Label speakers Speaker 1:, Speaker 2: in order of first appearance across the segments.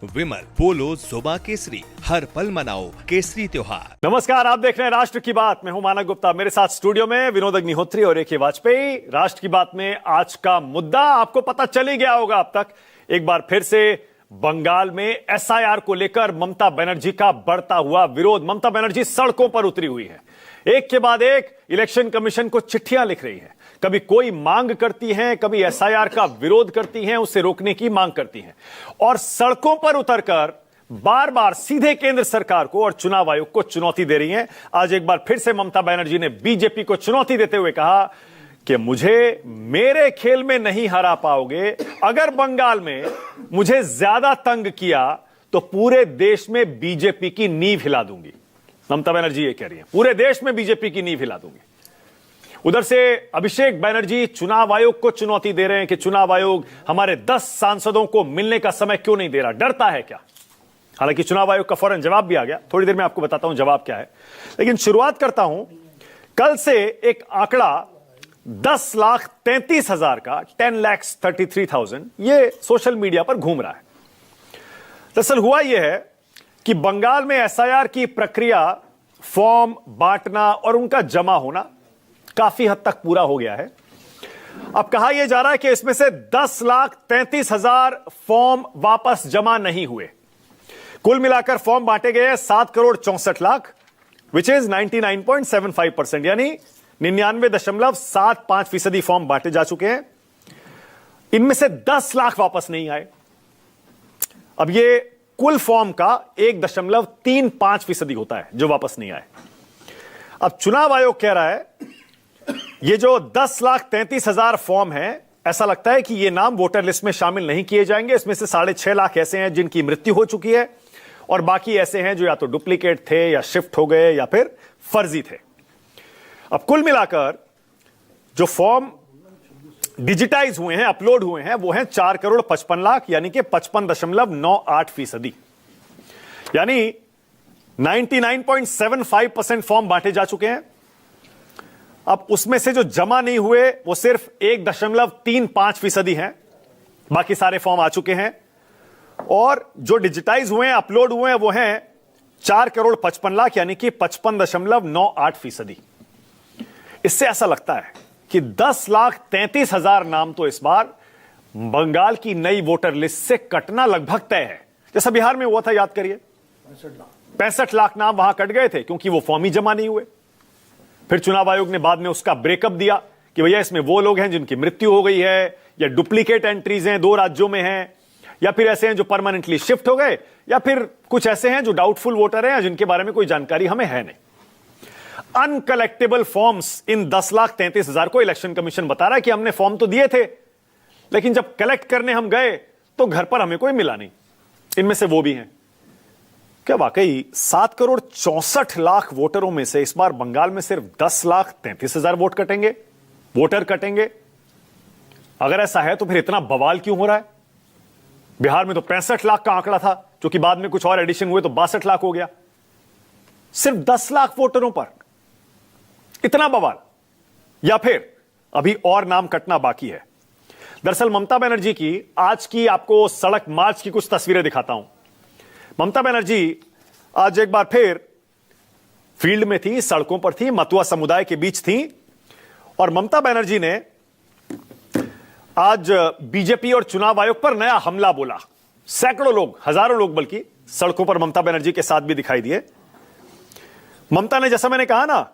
Speaker 1: विमल पोलो जुबा केसरी, हर पल मनाओ केसरी त्योहार।
Speaker 2: नमस्कार, आप देख रहे हैं राष्ट्र की बात। मैं हूं मानव गुप्ता, मेरे साथ स्टूडियो में विनोद अग्निहोत्री और ए.के. वाजपेयी। राष्ट्र की बात में आज का मुद्दा आपको पता चल ही गया होगा अब तक। एक बार फिर से बंगाल में एसआईआर को लेकर ममता बनर्जी का बढ़ता हुआ विरोध। ममता बनर्जी सड़कों पर उतरी हुई है, एक के बाद एक इलेक्शन कमीशन को चिट्ठियां लिख रही है। कभी कोई मांग करती हैं, कभी एसआईआर का विरोध करती हैं, उसे रोकने की मांग करती हैं और सड़कों पर उतरकर बार बार सीधे केंद्र सरकार को और चुनाव आयोग को चुनौती दे रही हैं। आज एक बार फिर से ममता बनर्जी ने बीजेपी को चुनौती देते हुए कहा कि मुझे मेरे खेल में नहीं हरा पाओगे। अगर बंगाल में मुझे ज्यादा तंग किया तो पूरे देश में बीजेपी की नींव हिला दूंगी। ममता बनर्जी ये कह रही है, पूरे देश में बीजेपी की नींव हिला दूंगी। उधर से अभिषेक बनर्जी चुनाव आयोग को चुनौती दे रहे हैं कि चुनाव आयोग हमारे 10 सांसदों को मिलने का समय क्यों नहीं दे रहा, डरता है क्या। हालांकि चुनाव आयोग का फौरन जवाब भी आ गया, थोड़ी देर में आपको बताता हूं जवाब क्या है। लेकिन शुरुआत करता हूं, कल से एक आंकड़ा 10,33,000 का, 10,33,000, ये सोशल मीडिया पर घूम रहा है। दरअसल हुआ यह है कि बंगाल में एसआईआर की प्रक्रिया, फॉर्म बांटना और उनका जमा होना काफी हद तक पूरा हो गया है। अब कहा यह जा रहा है कि इसमें से 10,33,000 फॉर्म वापस जमा नहीं हुए। कुल मिलाकर फॉर्म बांटे गए 7,64,00,000, विच इज 99.75%, यानी 99.75% फॉर्म बांटे जा चुके हैं। इनमें से 10 लाख वापस नहीं आए। अब यह कुल फॉर्म का 1.35% होता है जो वापस नहीं आए। अब चुनाव आयोग कह रहा है ये जो 10,33,000 फॉर्म है, ऐसा लगता है कि ये नाम वोटर लिस्ट में शामिल नहीं किए जाएंगे। इसमें से 6.5 लाख ऐसे हैं जिनकी मृत्यु हो चुकी है और बाकी ऐसे हैं जो या तो डुप्लीकेट थे या शिफ्ट हो गए या फिर फर्जी थे। अब कुल मिलाकर जो फॉर्म डिजिटाइज हुए हैं, अपलोड हुए हैं, वो हैं 4,55,00,000, यानी कि 55.98%, यानी 99.75% फॉर्म बांटे जा चुके हैं। अब उसमें से जो जमा नहीं हुए वो सिर्फ 1.35% हैं, बाकी सारे फॉर्म आ चुके हैं। और जो डिजिटाइज हुए हैं, अपलोड हुए हैं, वो हैं 4,55,00,000, यानी कि 55.98%। इससे ऐसा लगता है कि 10,33,000 नाम तो इस बार बंगाल की नई वोटर लिस्ट से कटना लगभग तय है। जैसा बिहार में हुआ था, याद करिए, 65 लाख नाम वहां कट गए थे क्योंकि वो फॉर्म ही जमा नहीं हुए। फिर चुनाव आयोग ने बाद में उसका ब्रेकअप दिया कि भैया इसमें वो लोग हैं जिनकी मृत्यु हो गई है, या डुप्लीकेट एंट्रीज हैं, 2 राज्यों में हैं, या फिर ऐसे हैं जो परमानेंटली शिफ्ट हो गए, या फिर कुछ ऐसे हैं जो डाउटफुल वोटर हैं जिनके बारे में कोई जानकारी हमें है नहीं। अनकलेक्टेबल फॉर्म्स इन 10,33,000 को इलेक्शन कमीशन बता रहा है कि हमने फॉर्म तो दिए थे, लेकिन जब कलेक्ट करने हम गए तो घर पर हमें कोई मिला नहीं। इनमें से वो भी हैं। क्या वाकई 7,64,00,000 वोटरों में से इस बार बंगाल में सिर्फ 10,33,000 वोट कटेंगे, वोटर कटेंगे? अगर ऐसा है तो फिर इतना बवाल क्यों हो रहा है? बिहार में तो 65 लाख का आंकड़ा था, जो कि बाद में कुछ और एडिशन हुए तो 62 लाख हो गया। सिर्फ 10 लाख वोटरों पर इतना बवाल, या फिर अभी और नाम कटना बाकी है? दरअसल ममता बनर्जी की आज की आपको सड़क मार्च की कुछ तस्वीरें दिखाता हूं। ममता बनर्जी आज एक बार फिर फील्ड में थी, सड़कों पर थी, मतुआ समुदाय के बीच थी। और ममता बनर्जी ने आज बीजेपी और चुनाव आयोग पर नया हमला बोला। सैकड़ों लोग, हजारों लोग बल्कि सड़कों पर ममता बनर्जी के साथ भी दिखाई दिए। ममता ने, जैसा मैंने कहा ना,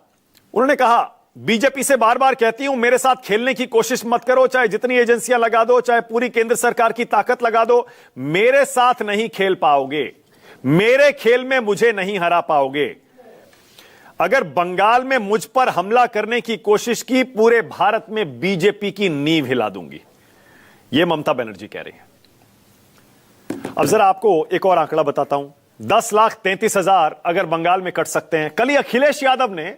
Speaker 2: उन्होंने कहा बीजेपी से बार बार कहती हूं मेरे साथ खेलने की कोशिश मत करो, चाहे जितनी एजेंसियां लगा दो, चाहे पूरी केंद्र सरकार की ताकत लगा दो, मेरे साथ नहीं खेल पाओगे, मेरे खेल में मुझे नहीं हरा पाओगे। अगर बंगाल में मुझ पर हमला करने की कोशिश की, पूरे भारत में बीजेपी की नींव हिला दूंगी। यह ममता बनर्जी कह रही है। अब जरा आपको एक और आंकड़ा बताता हूं। 10,33,000 अगर बंगाल में कट सकते हैं। कल ही अखिलेश यादव ने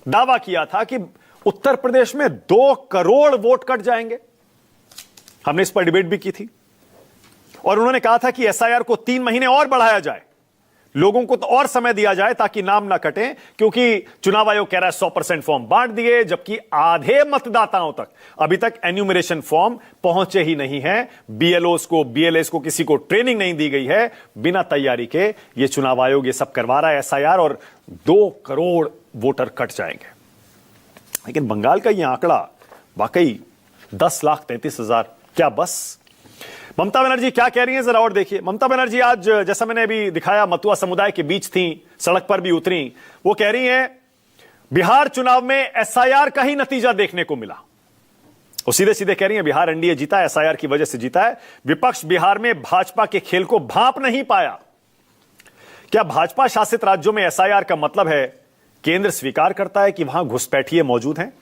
Speaker 2: दावा किया था कि उत्तर प्रदेश में 2 करोड़ वोट कट जाएंगे। हमने इस पर डिबेट भी की थी और उन्होंने कहा था कि एसआईआर को 3 महीने और बढ़ाया जाए लोगों को तो और समय दिया जाए ताकि नाम ना कटे, क्योंकि चुनाव आयोग कह रहा है 100% फॉर्म बांट दिए, जबकि आधे मतदाताओं तक अभी तक एन्यूमरेशन फॉर्म पहुंचे ही नहीं है। बीएलओस को, बीएलएस को किसी को ट्रेनिंग नहीं दी गई है। बिना तैयारी के ये चुनाव आयोग ये सब करवा रहा है एसआईआर, और 2 करोड़ वोटर कट जाएंगे। लेकिन बंगाल का ये आंकड़ा वाकई 10,33,000 क्या बस? ममता बनर्जी क्या कह रही हैं जरा और देखिए। ममता बनर्जी आज, जैसा मैंने अभी दिखाया, मतुआ समुदाय के बीच थी, सड़क पर भी उतरी। वो कह रही हैं बिहार चुनाव में एसआईआर का ही नतीजा देखने को मिला। वो सीधे सीधे कह रही हैं बिहार एनडीए जीता, एसआईआर की वजह से जीता है। विपक्ष बिहार में भाजपा के खेल को भांप नहीं पाया। क्या भाजपा शासित राज्यों में एसआईआर का मतलब है केंद्र स्वीकार करता है कि वहां घुसपैठिए मौजूद हैं?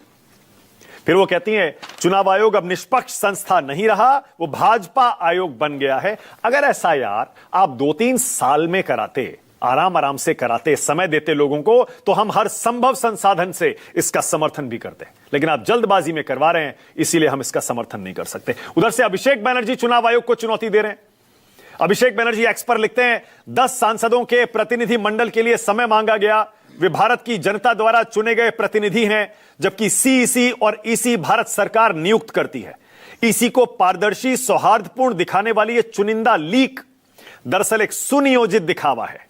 Speaker 2: फिर वो कहती हैं चुनाव आयोग अब निष्पक्ष संस्था नहीं रहा, वो भाजपा आयोग बन गया है। अगर एसआईआर आप 2-3 साल में कराते, आराम आराम से कराते, समय देते लोगों को, तो हम हर संभव संसाधन से इसका समर्थन भी करते। लेकिन आप जल्दबाजी में करवा रहे हैं, इसीलिए हम इसका समर्थन नहीं कर सकते। उधर से अभिषेक बनर्जी चुनाव आयोग को चुनौती दे रहे हैं। अभिषेक बनर्जी एक्स पर लिखते हैं 10 सांसदों के प्रतिनिधि मंडल के लिए समय मांगा गया। वे भारत की जनता द्वारा चुने गए प्रतिनिधि हैं, जबकि सीईसी और ईसी भारत सरकार नियुक्त करती है। ईसी को पारदर्शी, सौहार्दपूर्ण दिखाने वाली यह चुनिंदा लीक दरअसल एक सुनियोजित दिखावा है।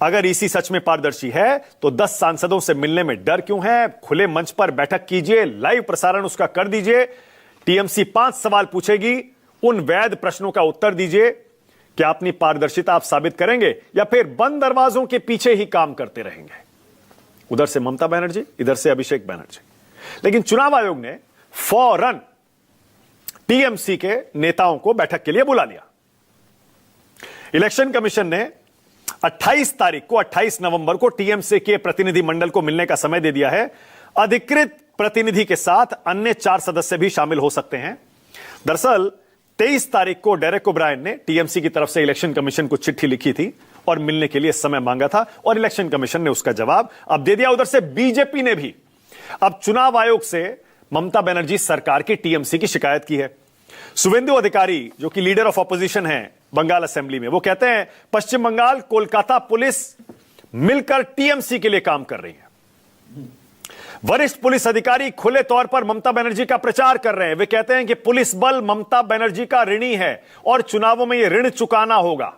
Speaker 2: अगर ईसी सच में पारदर्शी है तो 10 सांसदों से मिलने में डर क्यों है? खुले मंच पर बैठक कीजिए, लाइव प्रसारण उसका कर दीजिए। टीएमसी 5 सवाल पूछेगी, उन वैध प्रश्नों का उत्तर दीजिए। क्या अपनी पारदर्शिता आप साबित करेंगे या फिर बंद दरवाजों के पीछे ही काम करते रहेंगे? उधर से ममता बनर्जी, इधर से अभिषेक बनर्जी। लेकिन चुनाव आयोग ने फौरन टीएमसी के नेताओं को बैठक के लिए बुला लिया। इलेक्शन कमीशन ने 28 नवंबर को टीएमसी के प्रतिनिधि मंडल को मिलने का समय दे दिया है। अधिकृत प्रतिनिधि के साथ अन्य 4 सदस्य भी शामिल हो सकते हैं। दरअसल 23 तारीख को डेरेक ओब्रायन ने टीएमसी की तरफ से इलेक्शन कमीशन को चिट्ठी लिखी थी और मिलने के लिए समय मांगा था, और इलेक्शन कमीशन ने उसका जवाब अब दे दिया। उधर से बीजेपी ने भी अब चुनाव आयोग से ममता बनर्जी सरकार की टीएमसी की शिकायत की है। शुवेंदु अधिकारी, जो कि लीडर ऑफ ऑपोजिशन है बंगाल असेंबली में, वो कहते हैं पश्चिम बंगाल, कोलकाता पुलिस मिलकर टीएमसी के लिए काम कर रही है। वरिष्ठ पुलिस अधिकारी खुले तौर पर ममता बनर्जी का प्रचार कर रहे हैं। वे कहते हैं कि पुलिस बल ममता बनर्जी का ऋणी है और चुनावों में यह ऋण चुकाना होगा।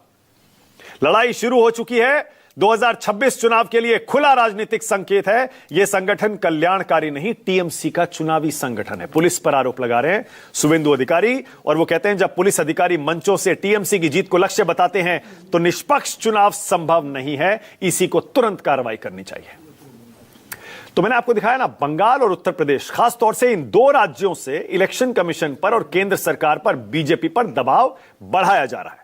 Speaker 2: लड़ाई शुरू हो चुकी है। 2026 चुनाव के लिए खुला राजनीतिक संकेत है। यह संगठन कल्याणकारी नहीं, टीएमसी का चुनावी संगठन है। पुलिस पर आरोप लगा रहे हैं शुवेंदु अधिकारी, और वो कहते हैं जब पुलिस अधिकारी मंचों से टीएमसी की जीत को लक्ष्य बताते हैं तो निष्पक्ष चुनाव संभव नहीं है। इसी को तुरंत कार्रवाई करनी चाहिए। तो मैंने आपको दिखाया ना, बंगाल और उत्तर प्रदेश, खासतौर से इन 2 राज्यों से इलेक्शन कमीशन पर और केंद्र सरकार पर, बीजेपी पर दबाव बढ़ाया जा रहा है।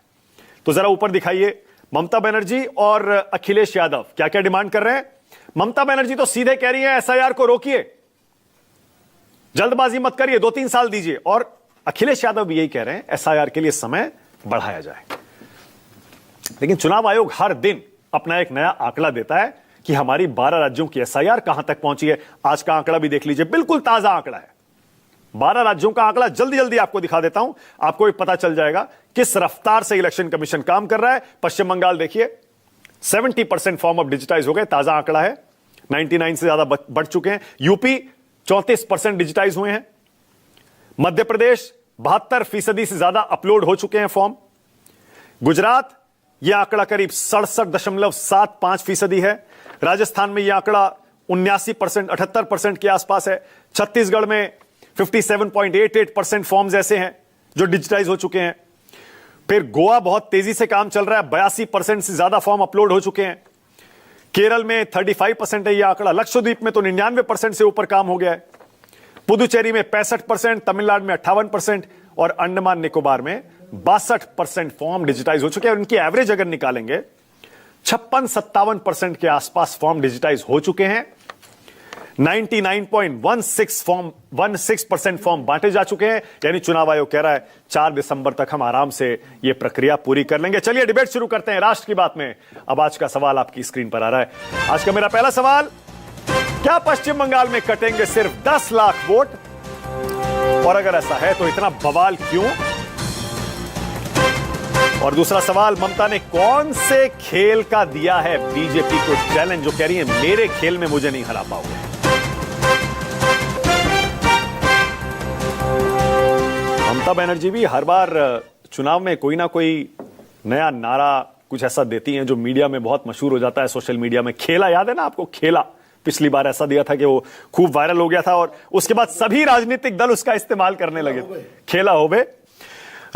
Speaker 2: तो जरा ऊपर दिखाइए, ममता बनर्जी और अखिलेश यादव क्या क्या डिमांड कर रहे हैं। ममता बनर्जी तो सीधे कह रही है एसआईआर को रोकिए, जल्दबाजी मत करिए, 2-3 साल दीजिए। और अखिलेश यादव भी यही कह रहे हैं एसआईआर के लिए समय बढ़ाया जाए। लेकिन चुनाव आयोग हर दिन अपना एक नया आंकड़ा देता है कि हमारी 12 राज्यों की एसआईआर कहां तक पहुंची है। आज का आंकड़ा भी देख लीजिए, बिल्कुल ताजा आंकड़ा है। 12 राज्यों का आंकड़ा जल्दी जल्दी आपको दिखा देता हूं, आपको भी पता चल जाएगा किस रफ्तार से इलेक्शन कमीशन काम कर रहा है। पश्चिम बंगाल देखिए, 70% फॉर्म अब डिजिटाइज हो गए, ताजा आंकड़ा है। 99 से ज्यादा बढ़ चुके हैं। यूपी 34% डिजिटाइज हुए हैं। मध्य प्रदेश 72% से ज्यादा अपलोड हो चुके हैं फॉर्म। गुजरात, यह आंकड़ा करीब 67.75% है। राजस्थान में यह आंकड़ा 79%, 78% के आसपास है। छत्तीसगढ़ में 57.88% फॉर्म्स ऐसे हैं जो डिजिटाइज हो चुके हैं। फिर गोवा बहुत तेजी से काम चल रहा है, 82% से ज्यादा फॉर्म अपलोड हो चुके हैं। केरल में 35% है यह आंकड़ा। लक्षद्वीप में तो 99% से ऊपर काम हो गया है। पुदुचेरी में 65%, तमिलनाडु में 58% और अंडमान निकोबार में 62% फॉर्म डिजिटाइज हो चुके हैं। उनकी एवरेज अगर निकालेंगे 56-57% के आसपास फॉर्म डिजिटाइज हो चुके हैं। 99.16% फॉर्म बांटे जा चुके हैं। यानी चुनाव आयोग कह रहा है 4 दिसंबर तक हम आराम से यह प्रक्रिया पूरी कर लेंगे। चलिए डिबेट शुरू करते हैं राष्ट्र की बात में। अब आज का सवाल आपकी स्क्रीन पर आ रहा है। आज का मेरा पहला सवाल, क्या पश्चिम बंगाल में कटेंगे सिर्फ 10 लाख वोट? और अगर ऐसा है तो इतना बवाल क्यों? और दूसरा सवाल, ममता ने कौन से खेल का दिया है बीजेपी को चैलेंज, जो कह रही है मेरे खेल में मुझे नहीं हरा पाओगे? ममता बनर्जी भी हर बार चुनाव में कोई ना कोई नया नारा कुछ ऐसा देती हैं जो मीडिया में बहुत मशहूर हो जाता है, सोशल मीडिया में। खेला याद है ना आपको? खेला पिछली बार ऐसा दिया था कि वो खूब वायरल हो गया था और उसके बाद सभी राजनीतिक दल उसका इस्तेमाल करने लगे। खेला हो बे।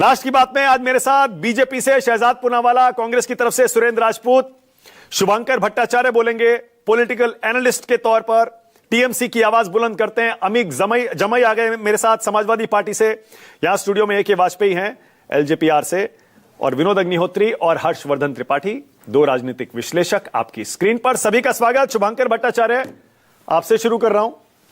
Speaker 2: राष्ट्र की बात में आज मेरे साथ बीजेपी से शहजाद पूनावाला, कांग्रेस की तरफ से सुरेंद्र राजपूत, शुभंकर भट्टाचार्य बोलेंगे पॉलिटिकल एनालिस्ट के तौर पर, टीएमसी की आवाज बुलंद करते हैं। अमित जमई आ गए मेरे साथ समाजवादी पार्टी से। यहां स्टूडियो में AK वाजपेयी हैं एलजेपीआर से, और विनोद अग्निहोत्री और हर्षवर्धन त्रिपाठी, दो राजनीतिक विश्लेषक आपकी स्क्रीन पर। सभी का स्वागत। शुभंकर भट्टाचार्य, आपसे शुरू कर रहा हूं।